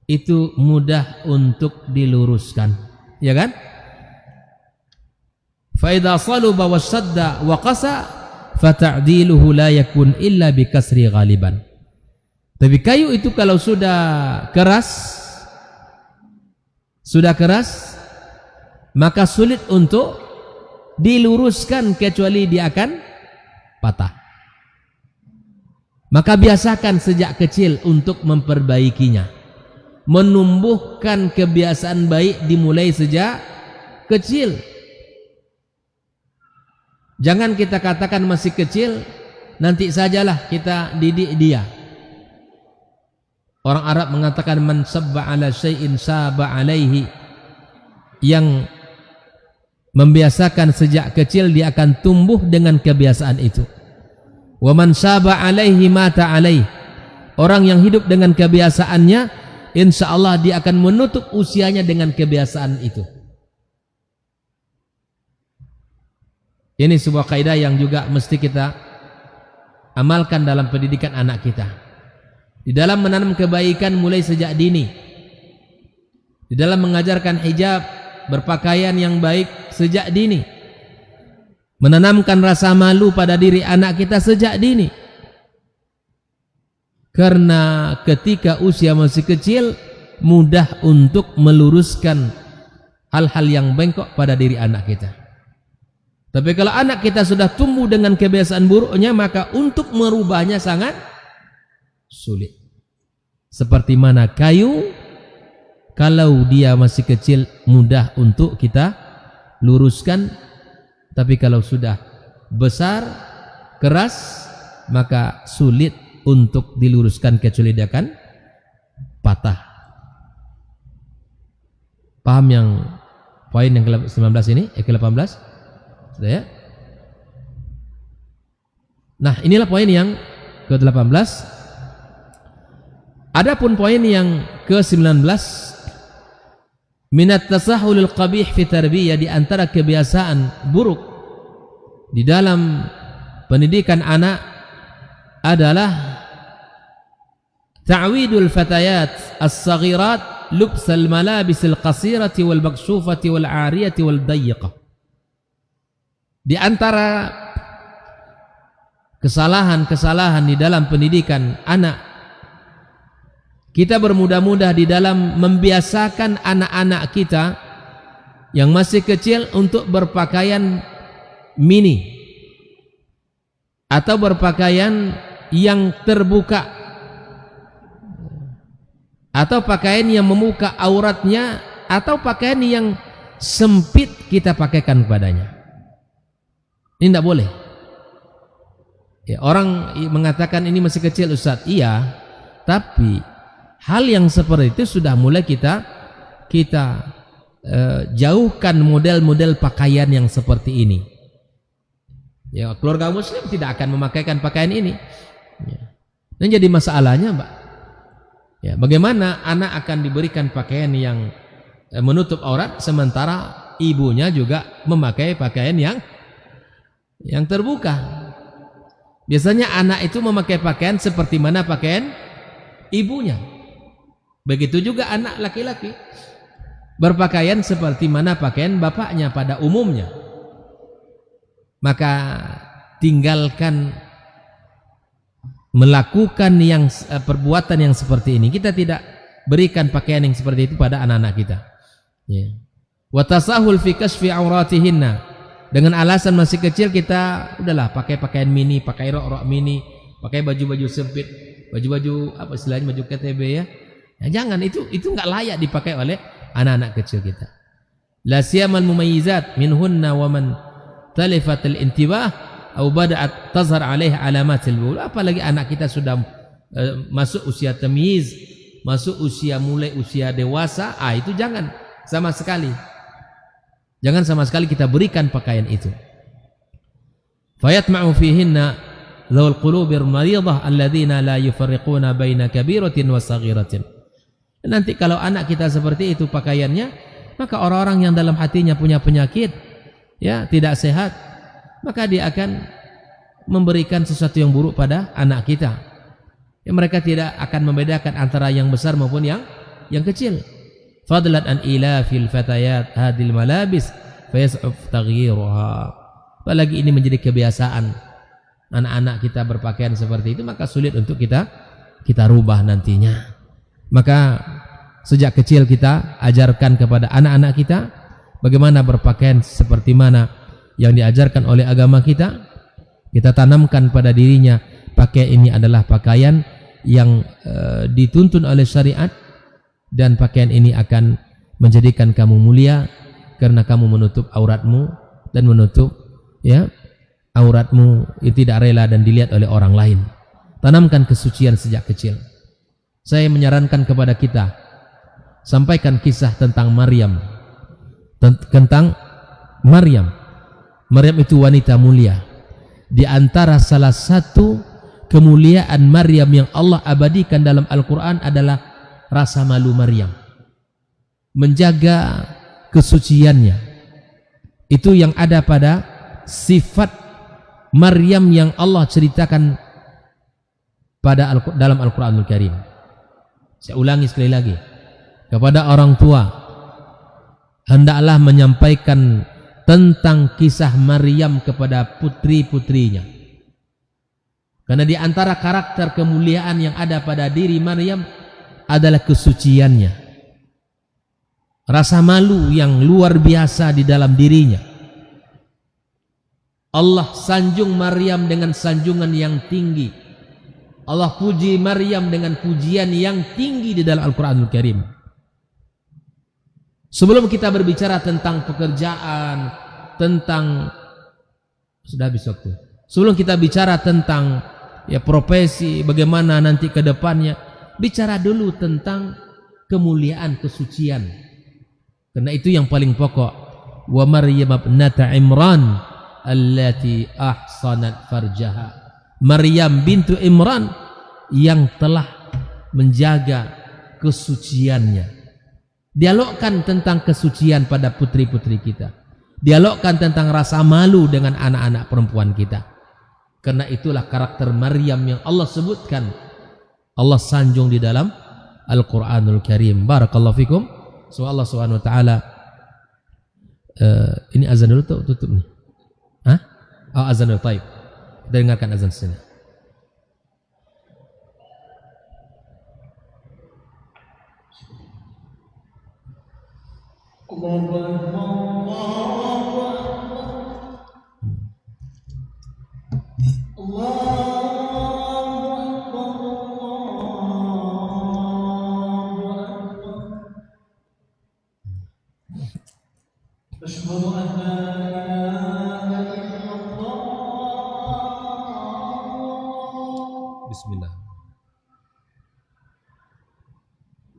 itu mudah untuk diluruskan, ya kan? Fa idza saluba wasadda wa qasa fata'diluhu la yakun illa bikasri ghaliban. Tapi kayu itu kalau sudah keras, maka sulit untuk diluruskan kecuali dia akan patah. Maka biasakan sejak kecil untuk memperbaikinya. Menumbuhkan kebiasaan baik dimulai sejak kecil. Jangan kita katakan masih kecil, nanti sajalah kita didik dia. Orang Arab mengatakan man sabba ala syai'in saba alaihi. Yang membiasakan sejak kecil dia akan tumbuh dengan kebiasaan itu. Wa man saba alaihi mata alaihi. Orang yang hidup dengan kebiasaannya, insyaallah dia akan menutup usianya dengan kebiasaan itu. Ini sebuah kaidah yang juga mesti kita amalkan dalam pendidikan anak kita. Di dalam menanam kebaikan mulai sejak dini. Di dalam mengajarkan hijab, berpakaian yang baik sejak dini. Menanamkan rasa malu pada diri anak kita sejak dini. Karena ketika usia masih kecil, mudah untuk meluruskan hal-hal yang bengkok pada diri anak kita. Tapi kalau anak kita sudah tumbuh dengan kebiasaan buruknya, maka untuk merubahnya sangat sulit. Seperti mana kayu, kalau dia masih kecil mudah untuk kita luruskan, tapi kalau sudah besar, keras, maka sulit untuk diluruskan kecuali dia akan patah. Paham yang poin yang ke-19 ini? Ke-18? Sudah ya? Nah, inilah poin yang ke-18. Adapun poin yang ke-19, minat tasahulul qabih fi tarbiyah, di antara kebiasaan buruk di dalam pendidikan anak adalah ta'widul fatayat as-saghirat lubsal malabisil qasirati wal makshufati wal 'ariyati wal dayyiqah. Di antara kesalahan-kesalahan di dalam pendidikan anak, kita bermudah-mudah di dalam membiasakan anak-anak kita yang masih kecil untuk berpakaian mini atau berpakaian yang terbuka atau pakaian yang membuka auratnya atau pakaian yang sempit kita pakaikan kepadanya. Ini tidak boleh. Ya, orang mengatakan ini masih kecil Ustaz. Iya, tapi hal yang seperti itu sudah mulai kita jauhkan model-model pakaian yang seperti ini. Ya, keluarga muslim tidak akan memakaikan pakaian ini. Ya. Dan jadi masalahnya, Mbak. Ya, bagaimana anak akan diberikan pakaian yang menutup aurat sementara ibunya juga memakai pakaian yang terbuka. Biasanya anak itu memakai pakaian seperti mana pakaian ibunya. Begitu juga anak laki-laki berpakaian seperti mana pakaian bapaknya pada umumnya. Maka tinggalkan melakukan perbuatan yang seperti ini. Kita tidak berikan pakaian yang seperti itu pada anak-anak kita. Ya. Wa tasahul fi kasfi auratihinna. Dengan alasan masih kecil kita udahlah pakai pakaian mini, pakai rok-rok mini, pakai baju-baju sempit, baju-baju apa istilahnya, baju KTB ya. Ya, jangan, itu enggak layak dipakai oleh anak-anak kecil kita. La siyamal mumayyizat minhunna wa man talifat al-intibah atau bada'at tazhar 'alaihi alamatil bulugh. Apalagi anak kita sudah masuk usia tamyiz, masuk mulai usia dewasa, itu jangan sama sekali. Jangan sama sekali kita berikan pakaian itu. Fayatma'u fihinna dhul qulubir maridah alladzina la yufarriquna baina kabiratin wa saghiratin. Nanti kalau anak kita seperti itu pakaiannya, maka orang-orang yang dalam hatinya punya penyakit, ya, tidak sehat, maka dia akan memberikan sesuatu yang buruk pada anak kita. Ya, mereka tidak akan membedakan antara yang besar maupun yang kecil. Fadlan an ilafil fatayat hadil malabis fayas'uf taghyiruha. Apalagi ini menjadi kebiasaan anak-anak kita berpakaian seperti itu, maka sulit untuk kita rubah nantinya. Maka sejak kecil kita ajarkan kepada anak-anak kita bagaimana berpakaian seperti mana yang diajarkan oleh agama kita. Kita tanamkan pada dirinya pakaian ini adalah pakaian yang dituntun oleh syariat, dan pakaian ini akan menjadikan kamu mulia karena kamu menutup auratmu dan menutup auratmu itu tidak rela dan dilihat oleh orang lain. Tanamkan kesucian sejak kecil. Saya menyarankan kepada kita, sampaikan kisah tentang Maryam. Tentang Maryam. Maryam itu wanita mulia. Di antara salah satu kemuliaan Maryam yang Allah abadikan dalam Al-Quran adalah rasa malu Maryam. Menjaga kesuciannya. Itu yang ada pada sifat Maryam yang Allah ceritakan dalam Al-Quranul Karim. Saya ulangi sekali lagi, kepada orang tua hendaklah menyampaikan tentang kisah Maryam kepada putri-putrinya, karena di antara karakter kemuliaan yang ada pada diri Maryam adalah kesuciannya, rasa malu yang luar biasa di dalam dirinya. Allah sanjung Maryam dengan sanjungan yang tinggi. Allah puji Maryam dengan pujian yang tinggi di dalam Al-Quranul Karim. Sebelum kita berbicara tentang pekerjaan, tentang sudah habis waktu. Sebelum kita bicara tentang profesi, bagaimana nanti ke depannya, bicara dulu tentang kemuliaan kesucian. Karena itu yang paling pokok. Wa Maryam ibnata Imran allati ahsanat farjaha. Maryam bintu Imran yang telah menjaga kesuciannya. Dialogkan tentang kesucian pada putri-putri kita. Dialogkan tentang rasa malu dengan anak-anak perempuan kita. Karena itulah karakter Maryam yang Allah sebutkan. Allah sanjung di dalam Al-Quranul Karim. Barakallahu fikum. So Allah subhanahu wa ta'ala. Ini azan dulu atau tutup nih? Hah? Oh, azan dulu, taib. Kita dengarkan azan sini. Bismillah.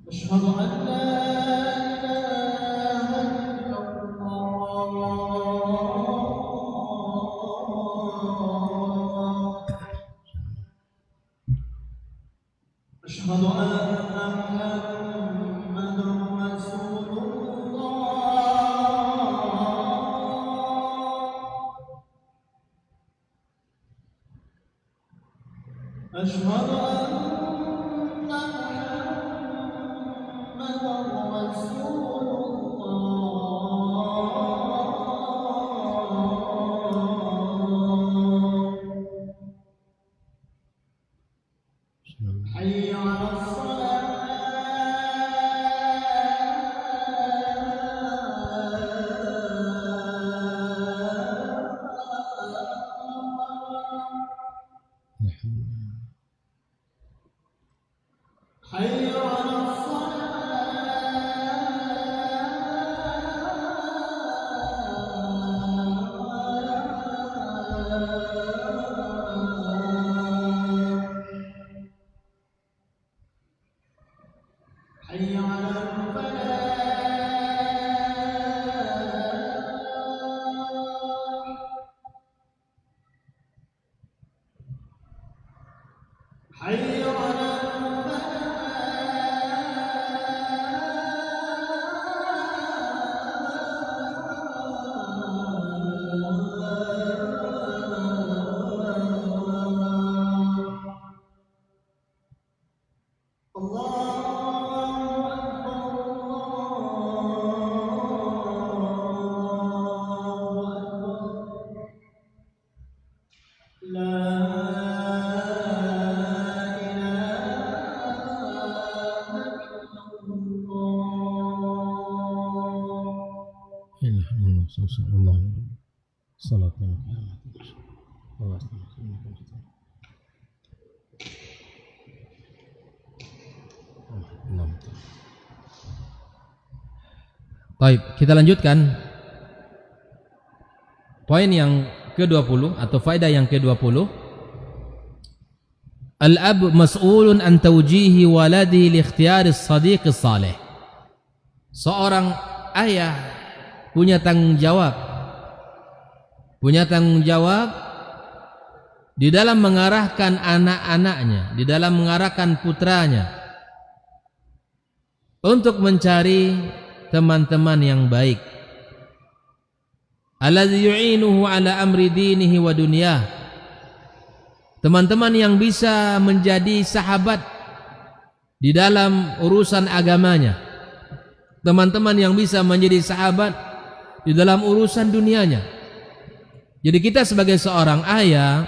Asyhadu an la ilaha illallah. Asyhadu anna Muhammadar Rasulullah. Asyhadu La Allah. Salat. Baik, kita lanjutkan poin yang ke-20 atau faedah yang ke-20. Al-ab mas'ulun an tawjihi waladihi li ikhtiyari as-sadiq as-salih. Seorang ayah punya tanggung jawab di dalam mengarahkan anak-anaknya, di dalam mengarahkan putranya untuk mencari teman-teman yang baik. Alladzi yu'inuhu ala amri dinihi wa dunyah. Teman-teman yang bisa menjadi sahabat di dalam urusan agamanya. Teman-teman yang bisa menjadi sahabat di dalam urusan dunianya. Jadi kita sebagai seorang ayah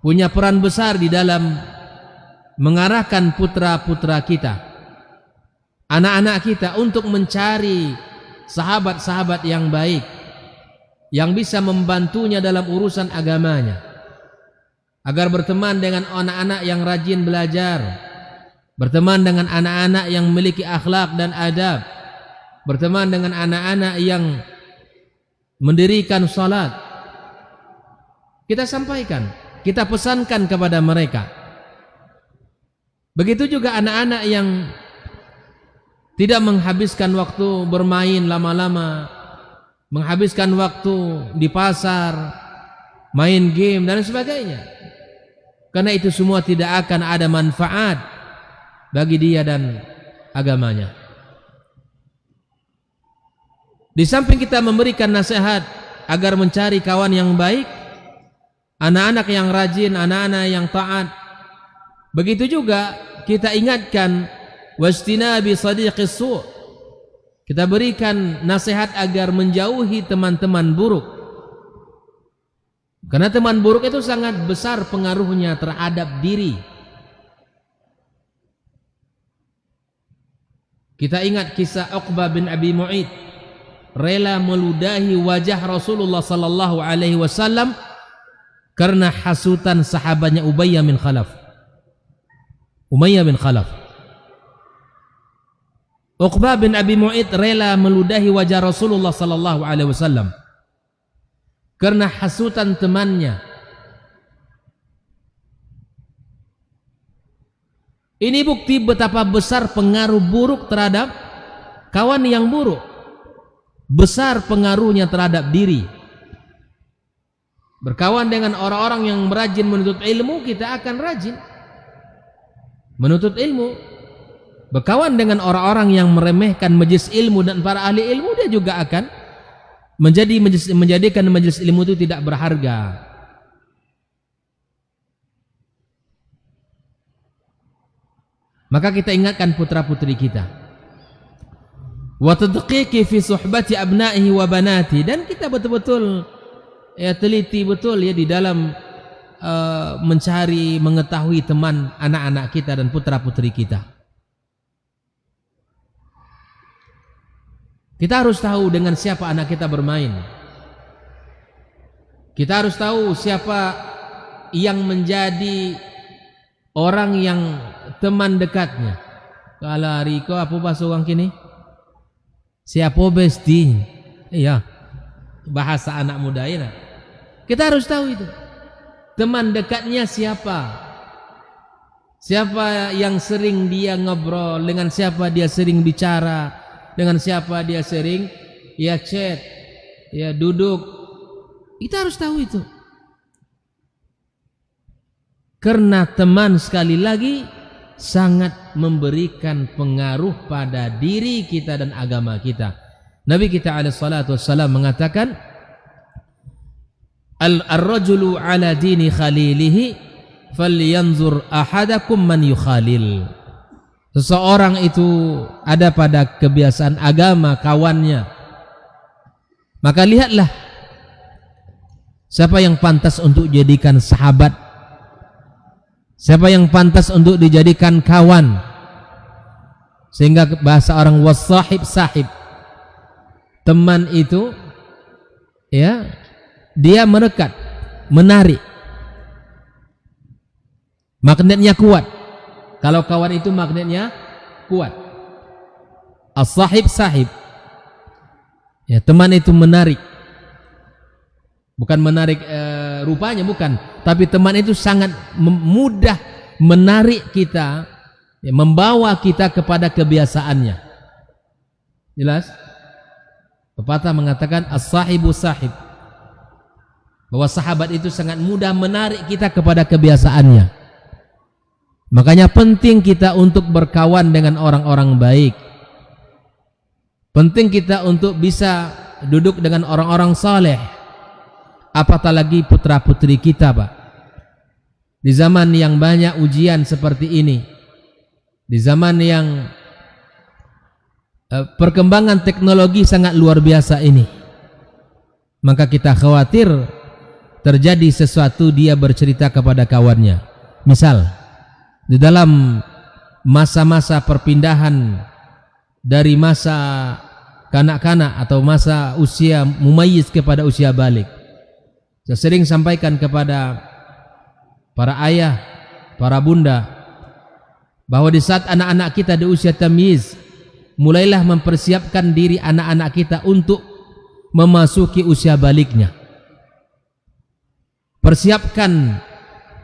punya peran besar di dalam mengarahkan putra-putra kita, anak-anak kita untuk mencari sahabat-sahabat yang baik yang bisa membantunya dalam urusan agamanya, agar berteman dengan anak-anak yang rajin belajar, berteman dengan anak-anak yang memiliki akhlak dan adab, berteman dengan anak-anak yang mendirikan salat. Kita sampaikan, kita pesankan kepada mereka. Begitu juga anak-anak yang tidak menghabiskan waktu bermain lama-lama, menghabiskan waktu di pasar, main game dan sebagainya. Karena itu semua tidak akan ada manfaat bagi dia dan agamanya. Di samping kita memberikan nasihat agar mencari kawan yang baik, anak-anak yang rajin, anak-anak yang taat, begitu juga kita ingatkan wastinabi sadiqis su'. Kita berikan nasihat agar menjauhi teman-teman buruk. Karena teman buruk itu sangat besar pengaruhnya terhadap diri. Kita ingat kisah Uqbah bin Abi Mu'id, rela meludahi wajah Rasulullah sallallahu alaihi wasallam karena hasutan sahabatnya Umayyah bin Khalaf. Uqbah bin Abi Mu'id rela meludahi wajah Rasulullah sallallahu alaihi wasallam karena hasutan temannya. Ini bukti betapa besar pengaruh buruk terhadap kawan yang buruk. Besar pengaruhnya terhadap diri. Berkawan dengan orang-orang yang rajin menuntut ilmu, kita akan rajin menuntut ilmu. Berkawan dengan orang-orang yang meremehkan majelis ilmu dan para ahli ilmu, dia juga akan menjadikan majelis ilmu itu tidak berharga. Maka kita ingatkan putra-putri kita. Wa tadqiqi fi suhbati abna'ihi wa banati, dan kita betul-betul teliti betul di dalam mencari, mengetahui teman anak-anak kita dan putra-putri kita. Kita harus tahu dengan siapa anak kita bermain. Kita harus tahu siapa yang menjadi orang yang teman dekatnya. Kalau Riko apa bahasa orang kini? Siapa besti? Iya, bahasa anak muda ini. Kita harus tahu itu. Teman dekatnya siapa? Siapa yang sering dia ngobrol, dengan siapa dia sering bicara, dengan siapa dia sering chat, duduk. Kita harus tahu itu. Karena teman sekali lagi sangat memberikan pengaruh pada diri kita dan agama kita. Nabi kita alaihi salatu wassalam mengatakan, Al-rajulu ala dini khalilihi falyanzur ahadakum man yukhalil. Seseorang itu ada pada kebiasaan agama kawannya, maka lihatlah siapa yang pantas untuk dijadikan sahabat, siapa yang pantas untuk dijadikan kawan. Sehingga bahasa orang wasahib sahib, teman itu ya, dia merekat, menarik. Magnetnya kuat. Kalau kawan itu magnetnya kuat. As-sahib sahib. Ya, teman itu menarik. Bukan menarik rupanya, bukan. Tapi teman itu sangat mudah menarik kita, ya, membawa kita kepada kebiasaannya. Jelas? Pepatah mengatakan as-sahibu sahib, bahwa sahabat itu sangat mudah menarik kita kepada kebiasaannya. Makanya penting kita untuk berkawan dengan orang-orang baik. Penting kita untuk bisa duduk dengan orang-orang saleh. Apatah lagi putra-putri kita, Pak. Di zaman yang banyak ujian seperti ini, di zaman yang perkembangan teknologi sangat luar biasa ini, maka kita khawatir terjadi sesuatu, dia bercerita kepada kawannya. Misal, di dalam masa-masa perpindahan dari masa kanak-kanak atau masa usia mumayyiz kepada usia balik, saya sering sampaikan kepada para ayah, para bunda, bahwa di saat anak-anak kita di usia tamyiz, mulailah mempersiapkan diri anak-anak kita untuk memasuki usia baliknya. Persiapkan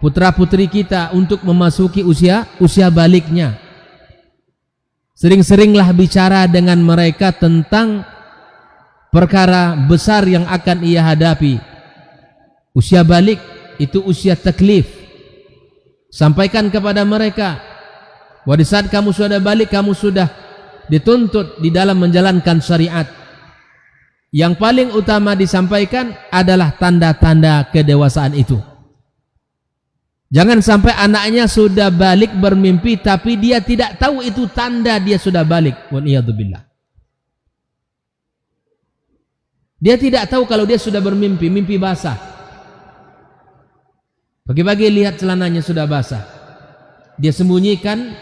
putra-putri kita untuk memasuki usia baliknya. Sering-seringlah bicara dengan mereka tentang perkara besar yang akan ia hadapi. Usia balik itu usia taklif. Sampaikan kepada mereka, bahwa di saat kamu sudah balik, kamu sudah dituntut di dalam menjalankan syariat. Yang paling utama disampaikan adalah tanda-tanda kedewasaan itu. Jangan sampai anaknya sudah balik bermimpi tapi dia tidak tahu itu tanda dia sudah balik. Waliyadzubillah. Dia tidak tahu kalau dia sudah bermimpi, mimpi basah. Pagi-pagi lihat celananya sudah basah. Dia sembunyikan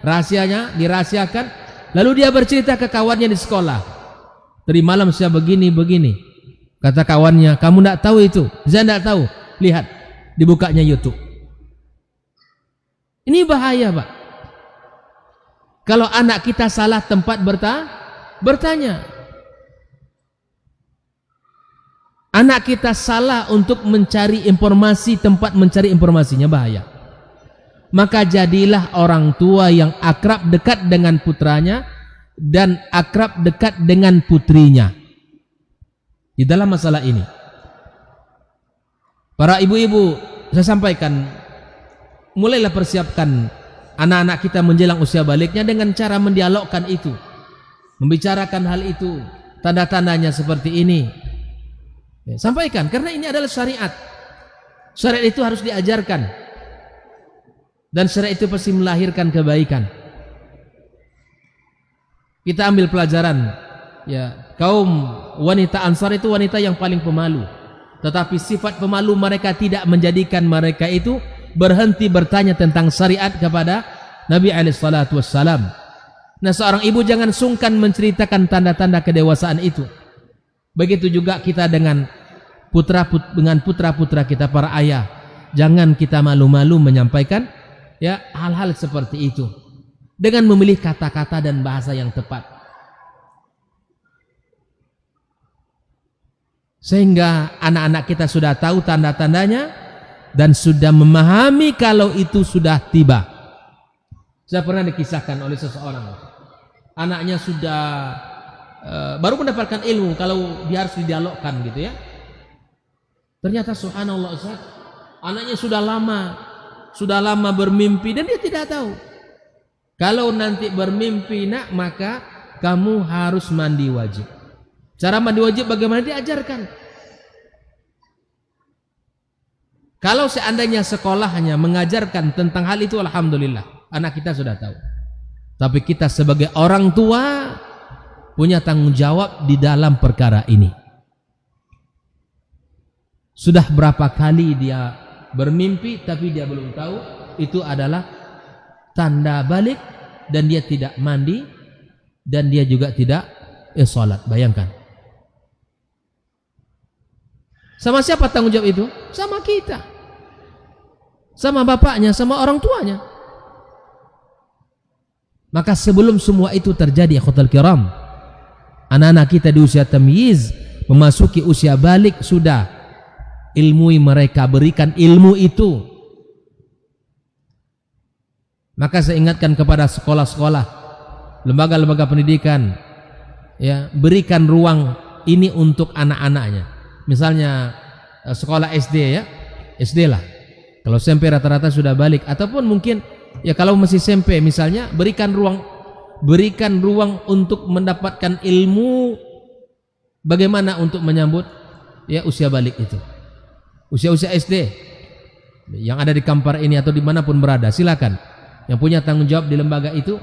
rahasianya, dirahasiakan. Lalu dia bercerita ke kawannya di sekolah. Tadi malam saya begini. Kata kawannya, kamu tidak tahu itu. Saya tidak tahu. Lihat, dibukanya YouTube. Ini bahaya, Pak. Kalau anak kita salah tempat bertanya. Anak kita salah untuk mencari informasi, tempat mencari informasinya, bahaya. Maka jadilah orang tua yang akrab dekat dengan putranya dan akrab dekat dengan putrinya di dalam masalah ini. Para ibu-ibu, saya sampaikan, mulailah persiapkan anak-anak kita menjelang usia baliknya dengan cara mendialogkan itu, membicarakan hal itu, tanda-tandanya seperti ini. Ya, sampaikan, karena ini adalah syariat. Syariat itu harus diajarkan, dan syariat itu pasti melahirkan kebaikan. Kita ambil pelajaran, ya, kaum wanita Ansar itu wanita yang paling pemalu, tetapi sifat pemalu mereka tidak menjadikan mereka itu berhenti bertanya tentang syariat kepada Nabi SAW. Nah, seorang ibu jangan sungkan menceritakan tanda-tanda kedewasaan itu. Begitu juga kita dengan putra-putra kita, para ayah. Jangan kita malu-malu menyampaikan, ya, hal-hal seperti itu dengan memilih kata-kata dan bahasa yang tepat, sehingga anak-anak kita sudah tahu tanda-tandanya dan sudah memahami kalau itu sudah tiba. Saya pernah dikisahkan oleh seseorang, anaknya sudah baru mendapatkan ilmu kalau dia harus didialogkan gitu, ya. Ternyata subhanallah Ustaz, anaknya sudah lama bermimpi dan dia tidak tahu. Kalau nanti bermimpi, nak, maka kamu harus mandi wajib. Cara mandi wajib bagaimana diajarkan. Kalau seandainya sekolahnya mengajarkan tentang hal itu, alhamdulillah, anak kita sudah tahu. Tapi kita sebagai orang tua punya tanggung jawab di dalam perkara ini. Sudah berapa kali dia bermimpi tapi dia belum tahu itu adalah tanda balik, dan dia tidak mandi dan dia juga tidak salat. Bayangkan. Sama siapa tanggung jawab itu? Sama kita, sama bapaknya, sama orang tuanya. Maka sebelum semua itu terjadi, akhwatal kiram, anak-anak kita di usia tamyiz, memasuki usia balik, sudah ilmui mereka, berikan ilmu itu. Maka saya ingatkan kepada sekolah-sekolah, lembaga-lembaga pendidikan, ya, berikan ruang ini untuk anak-anaknya. Misalnya sekolah SD, ya, SD lah. Kalau SMP rata-rata sudah balik, ataupun mungkin ya kalau masih SMP misalnya, berikan ruang untuk mendapatkan ilmu bagaimana untuk menyambut ya usia balik itu. Usia-usia SD yang ada di Kampar ini atau dimanapun berada, silakan. Yang punya tanggung jawab di lembaga itu,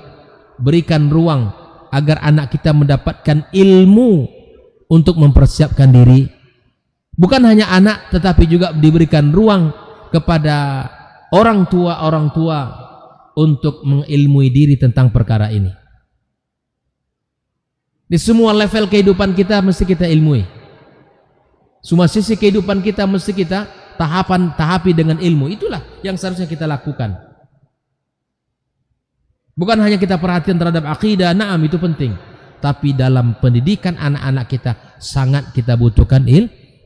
berikan ruang agar anak kita mendapatkan ilmu untuk mempersiapkan diri. Bukan hanya anak, tetapi juga diberikan ruang kepada orang tua untuk mengilmui diri tentang perkara ini. Di semua level kehidupan kita mesti kita ilmui. Semua sisi kehidupan kita mesti kita tahapi dengan ilmu. Itulah yang seharusnya kita lakukan. Bukan hanya kita perhatian terhadap akidah, naam itu penting, tapi dalam pendidikan anak-anak kita sangat kita butuhkan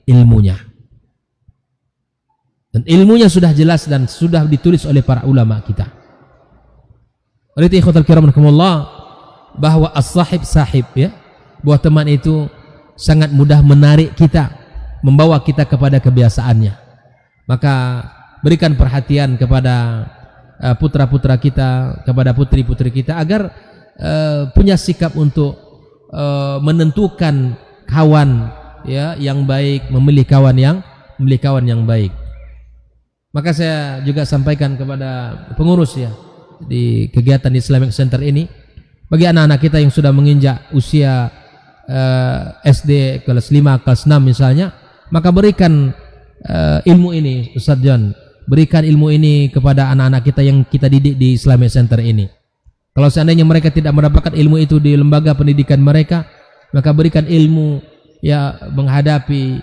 ilmunya. Dan ilmunya sudah jelas dan sudah ditulis oleh para ulama kita. Oleh itu ikhwatal kiram rahimakumullah, bahwa as-sahib sahib, ya, bahwa teman itu sangat mudah menarik kita, membawa kita kepada kebiasaannya. Maka berikan perhatian kepada putra-putra kita, kepada putri-putri kita, agar punya sikap untuk menentukan kawan, ya, yang baik, memilih kawan yang baik. Maka saya juga sampaikan kepada pengurus, ya, di kegiatan Islamic Center ini, bagi anak-anak kita yang sudah menginjak usia SD kelas 5, kelas 6 misalnya, maka berikan ilmu ini, Ustaz John, berikan ilmu ini kepada anak-anak kita yang kita didik di Islamic Center ini. Kalau seandainya mereka tidak mendapatkan ilmu itu di lembaga pendidikan mereka, maka berikan ilmu, ya, menghadapi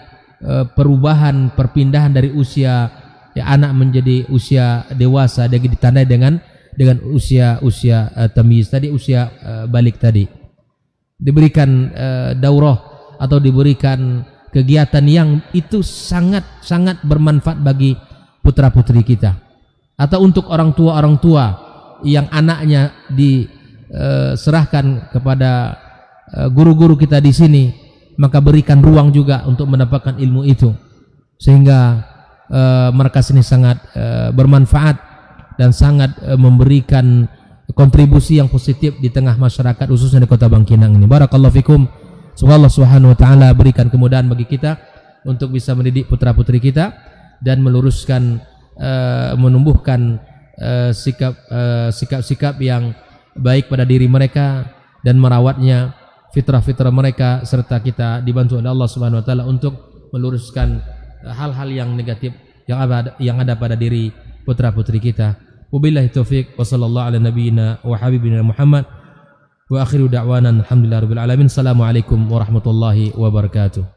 perubahan, perpindahan dari usia, ya, anak menjadi usia dewasa, dan ditandai dengan usia tamyiz tadi, usia balik tadi. Diberikan daurah atau diberikan kegiatan yang itu sangat bermanfaat bagi putra-putri kita, atau untuk orang tua yang anaknya diserahkan kepada guru-guru kita di sini, maka berikan ruang juga untuk mendapatkan ilmu itu, sehingga mereka sini sangat bermanfaat dan sangat memberikan kontribusi yang positif di tengah masyarakat, khususnya di Kota Bangkinang ini. Barakallahu fikum. Semoga Allah Subhanahu wa taala berikan kemudahan bagi kita untuk bisa mendidik putra-putri kita dan meluruskan, menumbuhkan sikap-sikap yang baik pada diri mereka dan merawatnya fitrah-fitrah mereka, serta kita dibantu oleh Allah Subhanahu wa taala untuk meluruskan hal-hal yang negatif yang ada pada diri putra-putri kita. Wabillahi taufiq wa sallallahu ala nabiyyina wa habibina Muhammad wa akhiru da'wana alhamdulillahi rabbil alamin. Assalamualaikum warahmatullahi wabarakatuh.